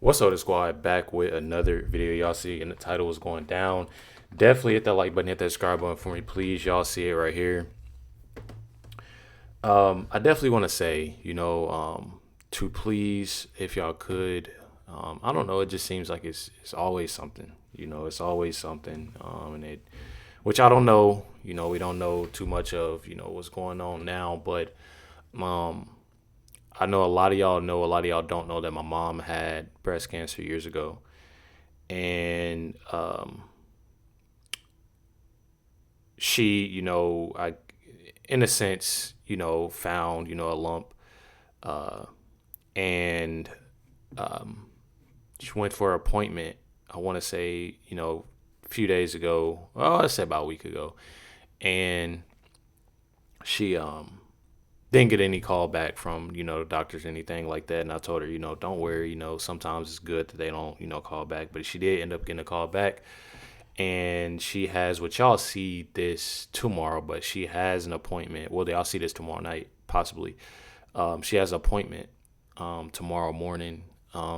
What's up, the squad? Back with another video. Y'all see, and the title is going down. Definitely hit that like button, hit that subscribe button for me, please. Y'all see it right here. I definitely want to say, to please, if y'all could, I don't know. It just seems like it's always something. It's always something, which I don't know. We don't know too much of, what's going on now, but I know a lot of y'all know, a lot of y'all don't know that my mom had breast cancer years ago. And she, I, in a sense, found, a lump. And she went for an appointment, I want to say, a few days ago. Well, I'd say about a week ago. And she didn't get any call back from, doctors or anything like that. And I told her, don't worry, sometimes it's good that they don't, call back. But she did end up getting a call back. And she has, which y'all see this tomorrow, but she has an appointment. Well, y'all see this tomorrow night, possibly. She has an appointment tomorrow morning.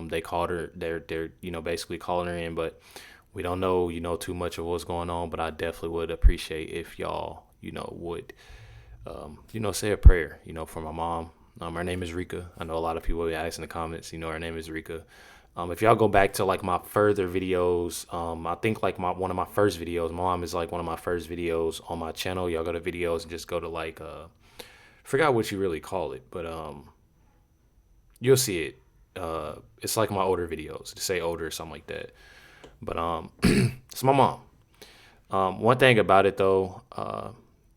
They called her. They're basically calling her in, but we don't know, too much of what's going on. But I definitely would appreciate if y'all, would say a prayer, for my mom. Her name is Rika. I know a lot of people will be asking in the comments, her name is Rika. If y'all go back to like my further videos, I think like one of my first videos, mom is like one of my first videos on my channel. Y'all go to videos and just go to like, forgot what you really call it, but you'll see it. It's like my older videos, to say older or something like that. But it's my mom. One thing about it though,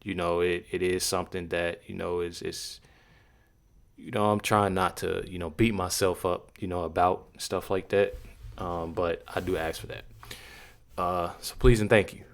it is something that, is I'm trying not to, beat myself up, about stuff like that. But I do ask for that. So please and thank you.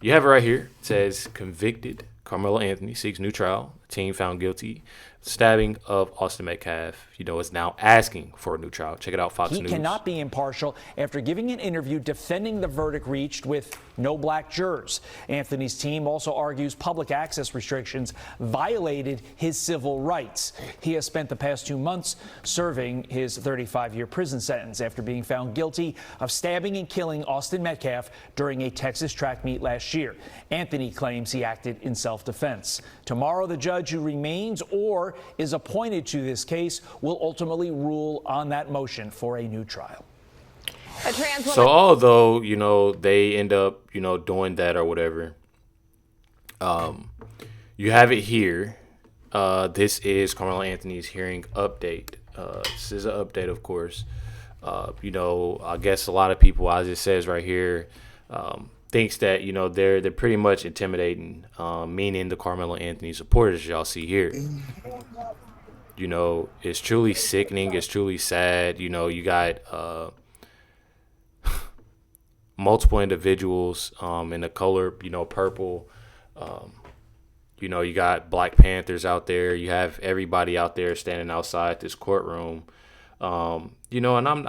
You have it right here. It says convicted Carmelo Anthony seeks new trial. Team found guilty. Stabbing of Austin Metcalf, is now asking for a new trial. Check it out, Fox News. He cannot be impartial after giving an interview defending the verdict reached with no black jurors. Anthony's team also argues public access restrictions violated his civil rights. He has spent the past 2 months serving his 35-year prison sentence after being found guilty of stabbing and killing Austin Metcalf during a Texas track meet last year. Anthony claims he acted in self-defense. Tomorrow, the judge who remains or is appointed to this case will ultimately rule on that motion for a new trial. So although, they end up, doing that or whatever, you have it here. This is Carmelo Anthony's hearing update. This is an update, of course. I guess a lot of people, as it says right here, thinks that, they're pretty much intimidating, meaning the Carmelo Anthony supporters, y'all see here. It's truly sickening. It's truly sad. You got multiple individuals in the color, purple. You got Black Panthers out there. You have everybody out there standing outside this courtroom. And I'm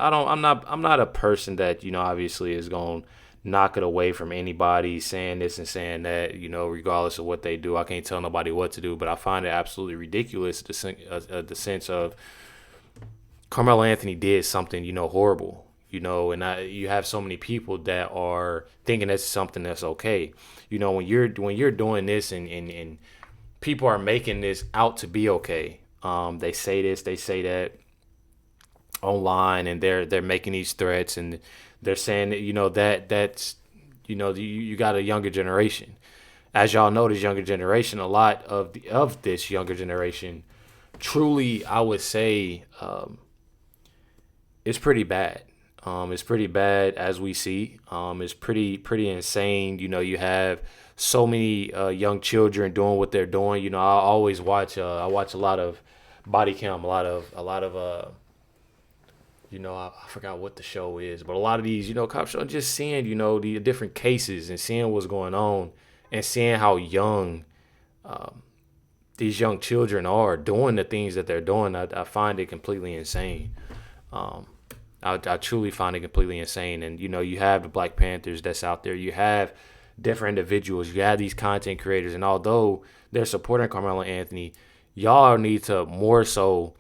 not a person that, obviously is going to knock it away from anybody saying this and saying that, regardless of what they do. I can't tell nobody what to do, but I find it absolutely ridiculous, the sense of Carmelo Anthony did something, horrible, and you have so many people that are thinking that's something that's okay. When you're doing this and people are making this out to be okay. They say this, they say that online, and they're making these threats, and they're saying that, that's you got a younger generation. As y'all know, this younger generation, a lot of this younger generation, truly, I would say, it's pretty bad. It's pretty bad, as we see. It's pretty insane. You have so many young children doing what they're doing. I always watch. I watch a lot of body cam, a lot of. I forgot what the show is, but a lot of these, cop shows, just seeing, the different cases and seeing what's going on and seeing how young these young children are doing the things that they're doing. I find it completely insane. I truly find it completely insane. And, you have the Black Panthers that's out there. You have different individuals. You have these content creators. And although they're supporting Carmelo Anthony, y'all need to more so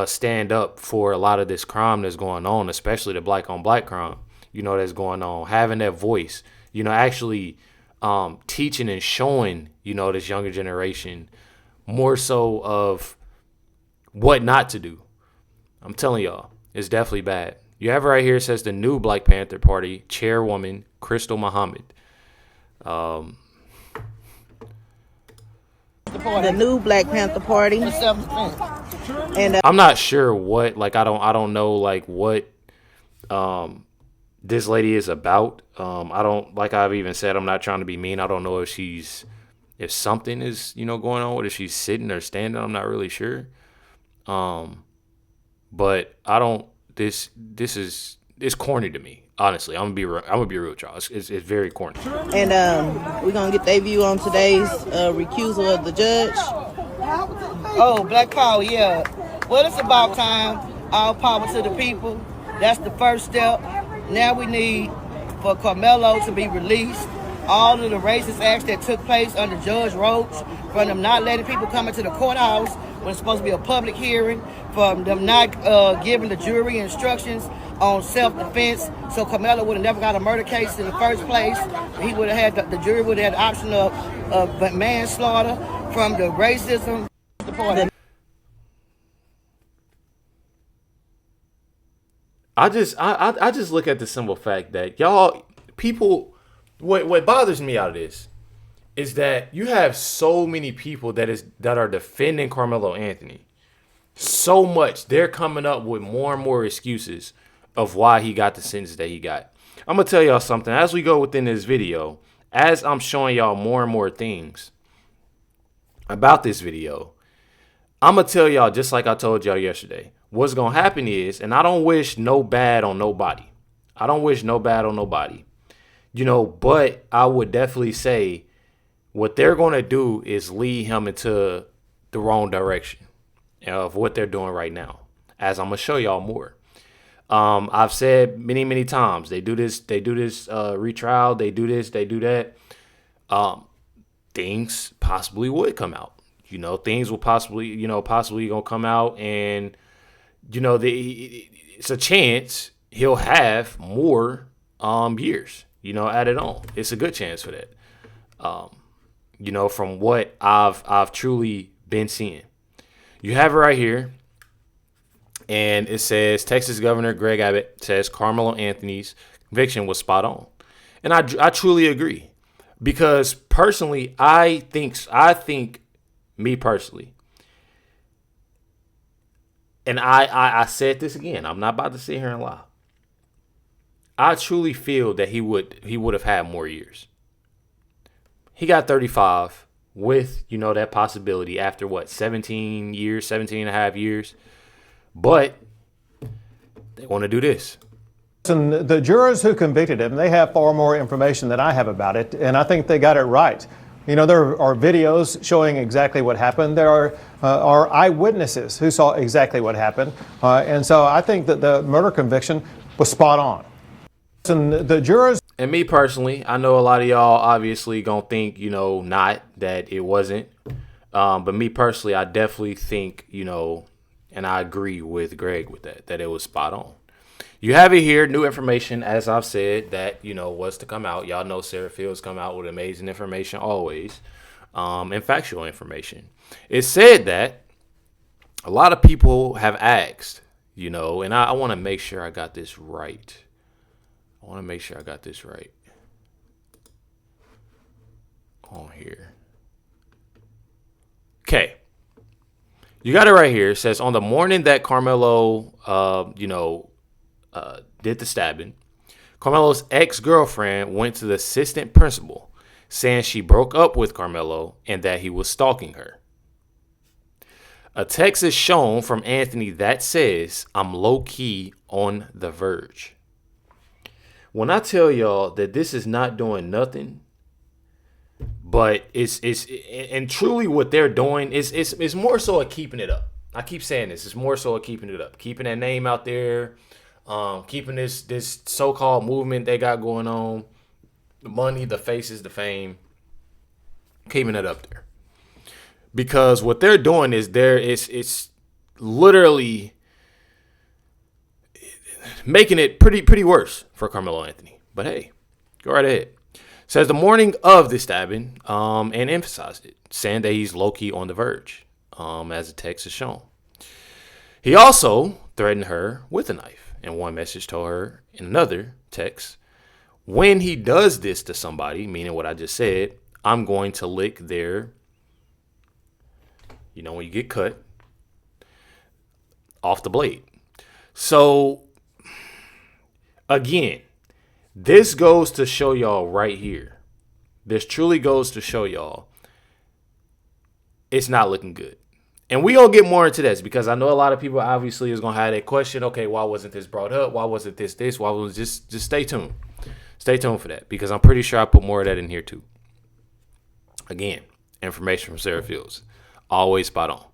stand up for a lot of this crime that's going on, especially the black on black crime, that's going on. Having that voice, actually teaching and showing, this younger generation more so of what not to do. I'm telling y'all, it's definitely bad. You have it right here. It says the new Black Panther Party chairwoman, Crystal Muhammad. The new Black Panther Party. And I'm not sure what, I don't know, what this lady is about. I don't, like I've even said, I'm not trying to be mean. I don't know if something is, going on, if she's sitting or standing. I'm not really sure. But I don't, it's corny to me. Honestly, I'm gonna be real, y'all. It's very corny. And we're gonna get their view on today's recusal of the judge. Oh, Black Power, yeah. Well, it's about time. All power to the people. That's the first step. Now we need for Carmelo to be released. All of the racist acts that took place under Judge Roach, from them not letting people come into the courthouse when it's supposed to be a public hearing, from them not giving the jury instructions on self-defense, so Carmelo would have never got a murder case in the first place. He would have had the jury would have had the option of manslaughter, from the racism. I just look at the simple fact that y'all people. What bothers me out of this is that you have so many people that are defending Carmelo Anthony so much. They're coming up with more and more excuses of why he got the sentence that he got. I'm going to tell y'all something. As we go within this video, as I'm showing y'all more and more things about this video, I'm going to tell y'all, just like I told y'all yesterday, what's going to happen is, and I don't wish no bad on nobody. But I would definitely say what they're going to do is lead him into the wrong direction of what they're doing right now, as I'm going to show y'all more. I've said many, many times, they do this retrial, they do this, they do that. Things possibly would come out. Things will possibly gonna come out, and it's a chance he'll have more years, added on. It's a good chance for that. From what I've truly been seeing. You have it right here. And it says Texas Governor Greg Abbott says Carmelo Anthony's conviction was spot on. And I truly agree. Because personally, I think me personally, and I said this again, I'm not about to sit here and lie. I truly feel that he would have had more years. He got 35 with, that possibility after 17 and a half years. But they want to do this. And the jurors who convicted him, they have far more information than I have about it, and I think they got it right. There are videos showing exactly what happened. There are eyewitnesses who saw exactly what happened. And so I think that the murder conviction was spot on. And the jurors... And me personally, I know a lot of y'all obviously gonna think, not that it wasn't. But me personally, I definitely think, and I agree with Greg with that it was spot on. You have it here, new information, as I've said, that, was to come out. Y'all know Sarah Fields come out with amazing information always, and factual information. It said that a lot of people have asked, and I want to make sure I got this right. On here. Okay. You got it right here. It says on the morning that Carmelo, did the stabbing, Carmelo's ex-girlfriend went to the assistant principal saying she broke up with Carmelo and that he was stalking her. A text is shown from Anthony that says, "I'm low-key on the verge." When I tell y'all that this is not doing nothing, but it's truly what they're doing is more so of keeping it up. I keep saying this. It's more so of keeping it up, keeping that name out there, keeping this so-called movement they got going on, the money, the faces, the fame, keeping it up there. Because what they're doing is literally making it pretty worse for Carmelo Anthony. But hey, go right ahead. Says the morning of the stabbing, and emphasized it, saying that he's low-key on the verge, as the text is shown. He also threatened her with a knife, and one message told her in another text, when he does this to somebody, meaning what I just said, I'm going to lick their, when you get cut, off the blade. So, again, this goes to show y'all right here. This truly goes to show y'all it's not looking good. And we gonna get more into this because I know a lot of people obviously is gonna have that question. Okay, why wasn't this brought up? Why wasn't this? Why was just stay tuned. Stay tuned for that because I'm pretty sure I put more of that in here too. Again, information from Sarah Fields. Always spot on.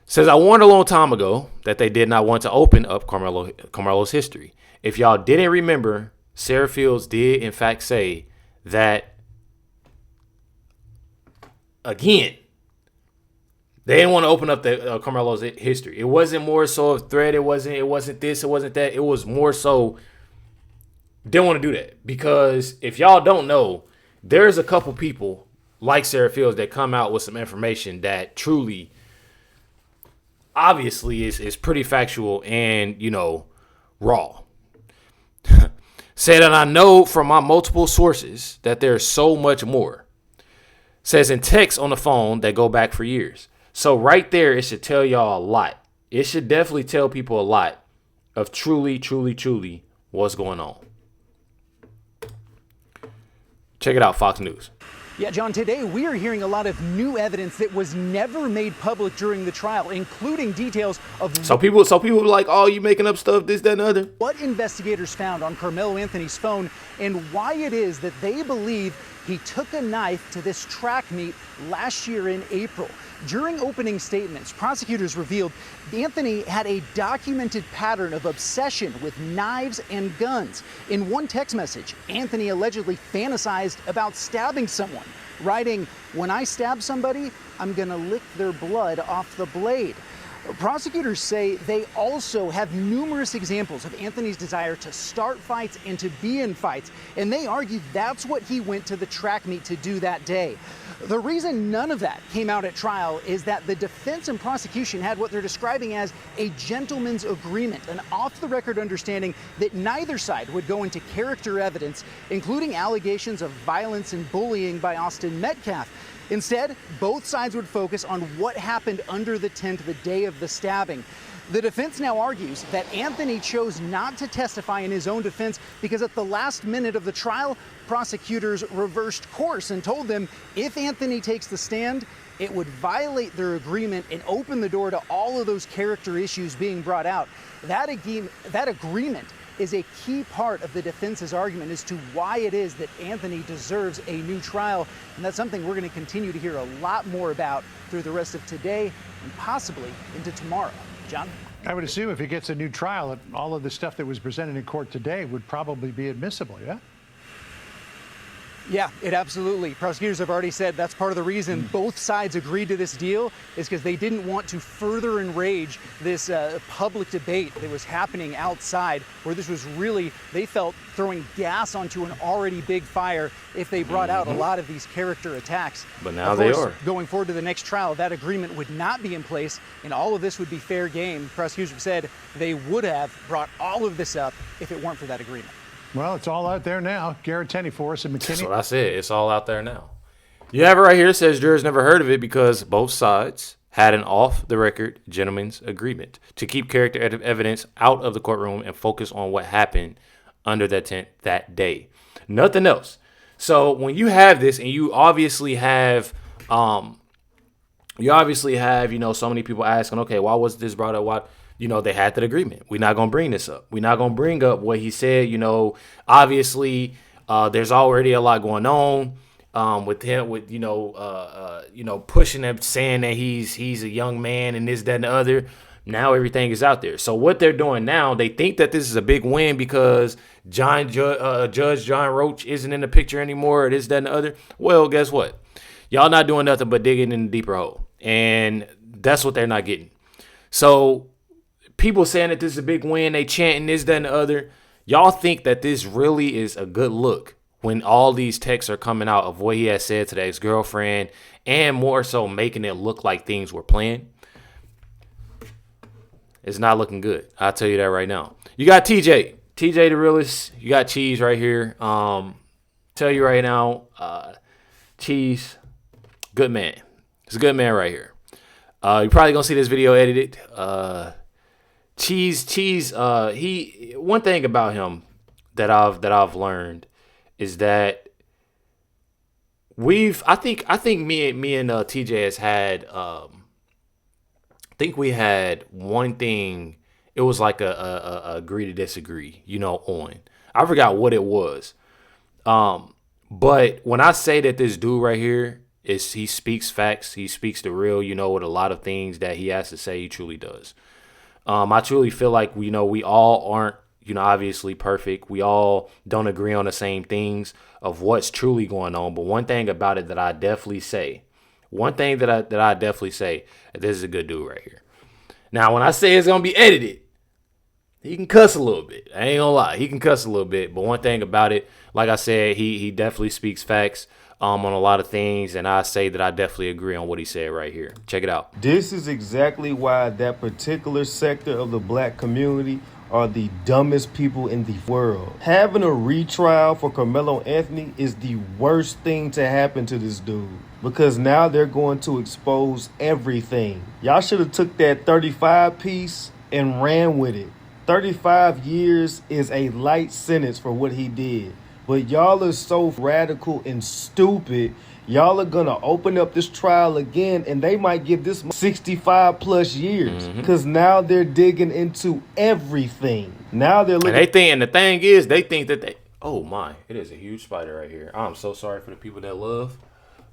Says, I warned a long time ago that they did not want to open up Carmelo's history. If y'all didn't remember, Sarah Fields did in fact say that, again, they didn't want to open up the Carmelo's history. It wasn't more so a threat. It wasn't this. It wasn't that. It was more so didn't want to do that. Because if y'all don't know, there's a couple people like Sarah Fields that come out with some information that truly, obviously, is pretty factual and, raw. Said, and I know from my multiple sources that there's so much more. Says in texts on the phone that go back for years. So right there, it should tell y'all a lot. It should definitely tell people a lot of truly what's going on. Check it out, Fox News. Yeah, John, today we are hearing a lot of new evidence that was never made public during the trial, including details of So people were like, oh, you making up stuff, this, that, and the other. What investigators found on Carmelo Anthony's phone and why it is that they believe he took a knife to this track meet last year in April. During opening statements, prosecutors revealed Anthony had a documented pattern of obsession with knives and guns. In one text message, Anthony allegedly fantasized about stabbing someone, writing, "When I stab somebody, I'm gonna lick their blood off the blade." Prosecutors say they also have numerous examples of Anthony's desire to start fights and to be in fights, and they argue that's what he went to the track meet to do that day. The reason none of that came out at trial is that the defense and prosecution had what they're describing as a gentleman's agreement, an off-the-record understanding that neither side would go into character evidence, including allegations of violence and bullying by Austin Metcalf. Instead, both sides would focus on what happened under the tent the day of the stabbing. The defense now argues that Anthony chose not to testify in his own defense because at the last minute of the trial, prosecutors reversed course and told them if Anthony takes the stand, it would violate their agreement and open the door to all of those character issues being brought out. That agreement is a key part of the defense's argument as to why it is that Anthony deserves a new trial. And that's something we're going to continue to hear a lot more about through the rest of today and possibly into tomorrow. John? I would assume if he gets a new trial, all of the stuff that was presented in court today would probably be admissible, yeah? Yeah, it absolutely. Prosecutors have already said that's part of the reason both sides agreed to this deal is because they didn't want to further enrage this public debate that was happening outside, where this was really, they felt, throwing gas onto an already big fire if they brought out a lot of these character attacks. But now they are. Going forward to the next trial, that agreement would not be in place, and all of this would be fair game. Prosecutors have said they would have brought all of this up if it weren't for that agreement. Well, it's all out there now. Garrett Tenney for us and McKinney. That's what I said. It's all out there now. You have it right here. It says jurors never heard of it because both sides had an off-the-record gentleman's agreement to keep character evidence out of the courtroom and focus on what happened under that tent that day. Nothing else. So when you have this and you obviously have, so many people asking, okay, why was this brought up? Why? They had that agreement. We're not going to bring this up. We're not going to bring up what he said. Obviously, there's already a lot going on with him, pushing him, saying that he's a young man and this, that, and the other. Now everything is out there. So what they're doing now, they think that this is a big win because Judge John Roach isn't in the picture anymore, or this, that, and the other. Well, guess what? Y'all not doing nothing but digging in a deeper hole. And that's what they're not getting. So people saying that this is a big win, they chanting this, that, and the other. Y'all think that this really is a good look when all these texts are coming out of what he has said to the ex-girlfriend and more so making it look like things were planned? It's not looking good. I'll tell you that right now. You got TJ the realest. You got Cheese right here. Tell you right now, Cheese, good man. He's a good man right here. You're probably gonna see this video edited. Cheese. He. One thing about him that I've learned is that I think me and TJ has had. I think we had one thing. It was like a agree to disagree, on. I forgot what it was. But when I say that this dude right here he speaks facts, he speaks the real, with a lot of things that he has to say, he truly does. I truly feel like we all aren't, obviously perfect. We all don't agree on the same things of what's truly going on. But one thing about it that I definitely say, this is a good dude right here. Now, when I say it's going to be edited, he can cuss a little bit. I ain't gonna lie. He can cuss a little bit. But one thing about it, like I said, he definitely speaks facts on a lot of things. And I say that I definitely agree on what he said right here. Check it out. This is exactly why that particular sector of the black community are the dumbest people in the world. Having a retrial for Carmelo Anthony is the worst thing to happen to this dude, because now they're going to expose everything. Y'all should have took that 35 piece and ran with it. 35 years is a light sentence for what he did. But y'all are so radical and stupid. Y'all are going to open up this trial again, and they might give this 65 plus years, because now they're digging into everything. Now they're looking. And the thing is, they think that oh my, it is a huge spider right here. I'm so sorry for the people that love,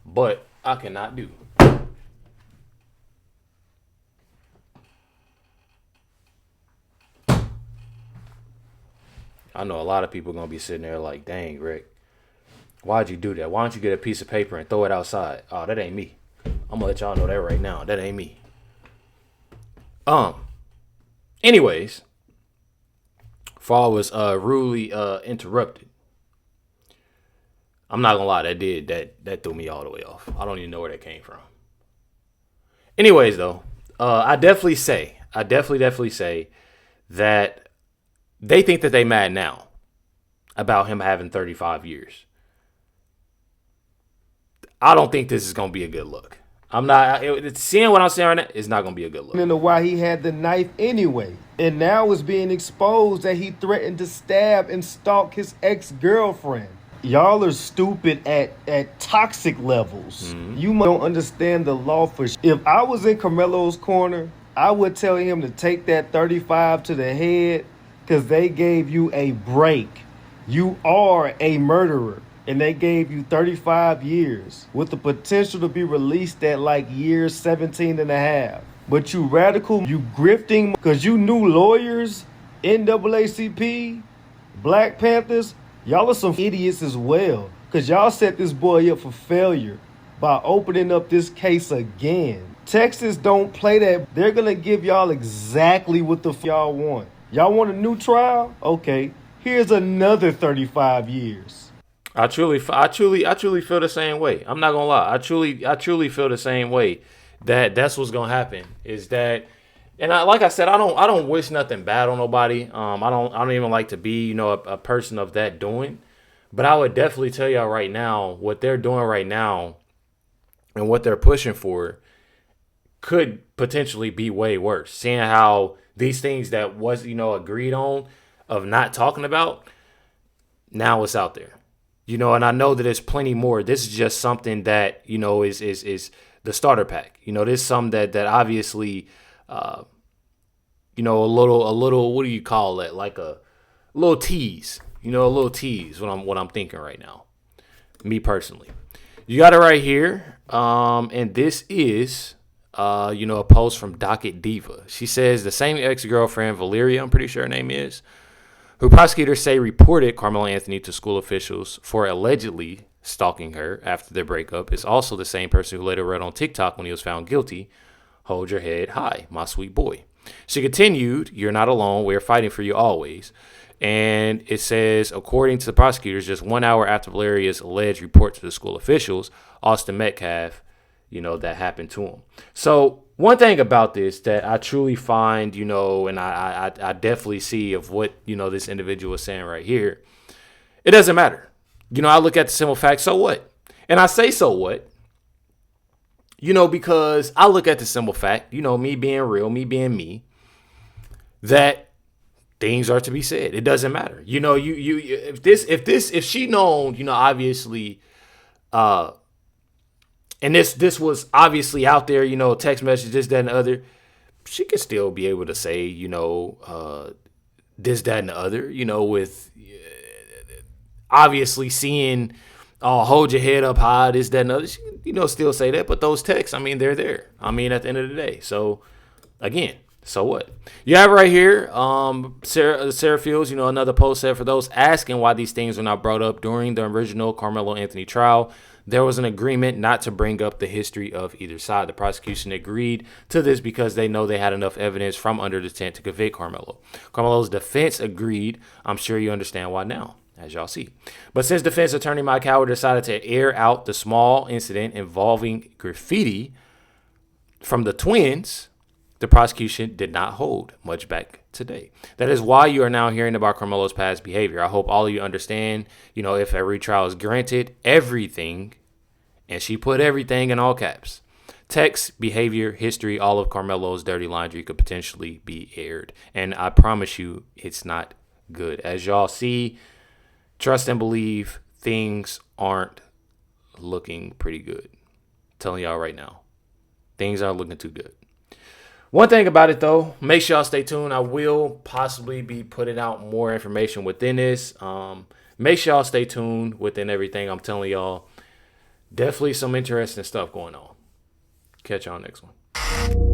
but I cannot do. I know a lot of people going to be sitting there like, dang, Rick, why'd you do that? Why don't you get a piece of paper and throw it outside? Oh, that ain't me. I'm going to let y'all know that right now. That ain't me. Anyways, before I was rudely interrupted, I'm not going to lie, that threw me all the way off. I don't even know where that came from. Anyways, though, I definitely say that they think that they mad now about him having 35 years. I don't think this is going to be a good look. I'm not seeing what I'm saying right now. It's not going to be a good look. I don't know why he had the knife anyway. And now it's being exposed that he threatened to stab and stalk his ex-girlfriend. Y'all are stupid at toxic levels. You don't understand the law for If I was in Carmelo's corner, I would tell him to take that 35 to the head, because they gave you a break. You are a murderer, and they gave you 35 years with the potential to be released at like year 17 and a half. But you radical, you grifting, because you knew lawyers, NAACP, Black Panthers, y'all are some idiots as well, because y'all set this boy up for failure by opening up this case again. Texas don't play that. They're going to give y'all exactly what the y'all want. Y'all want a new trial? Okay, here's another 35 years. I truly feel the same way. I'm not gonna lie. I truly feel the same way. That's what's gonna happen. Is that, and like I said, I don't wish nothing bad on nobody. I don't even like to be, a person of that doing. But I would definitely tell y'all right now, what they're doing right now, and what they're pushing for, could potentially be way worse. Seeing how these things that was, agreed on of not talking about, now it's out there. And I know that there's plenty more. This is just something that, is the starter pack. This is something that obviously, a little, what do you call it? Like a little tease, a little tease, what I'm thinking right now. Me personally. You got it right here. And this is, a post from Docket Diva. She says the same ex-girlfriend, Valeria, I'm pretty sure her name is, who prosecutors say reported Carmelo Anthony to school officials for allegedly stalking her after their breakup, is also the same person who later wrote on TikTok when he was found guilty, "Hold your head high, my sweet boy." She continued, "You're not alone. We're fighting for you always." And it says, according to the prosecutors, just 1 hour after Valeria's alleged report to the school officials, Austin Metcalf, that happened to him. So one thing about this that I truly find, and I definitely see of what, this individual is saying right here, it doesn't matter. I look at the simple fact, so what? And I say so what? Because I look at the simple fact, me being real, me being me, that things are to be said. It doesn't matter. If she known, obviously, and this was obviously out there, text message, this, that, and the other, she could still be able to say, this, that, and the other, with obviously seeing, hold your head up high, this, that, and the other. She, still say that. But those texts, they're there. At the end of the day. So, again, so what? You have right here, Sarah Fields, another post said, for those asking why these things were not brought up during the original Carmelo Anthony trial, there was an agreement not to bring up the history of either side. The prosecution agreed to this because they know they had enough evidence from under the tent to convict Carmelo. Carmelo's defense agreed. I'm sure you understand why now, as y'all see. But since defense attorney Mike Howard decided to air out the small incident involving graffiti from the twins, the prosecution did not hold much back today. That is why you are now hearing about Carmelo's past behavior. I hope all of you understand, if a retrial is granted, everything, and she put everything in all caps, text, behavior, history, all of Carmelo's dirty laundry could potentially be aired. And I promise you, it's not good. As y'all see, trust and believe, things aren't looking pretty good. I'm telling y'all right now, things aren't looking too good. One thing about it, though, make sure y'all stay tuned. I will possibly be putting out more information within this. Make sure y'all stay tuned within everything. I'm telling y'all, definitely some interesting stuff going on. Catch y'all next one.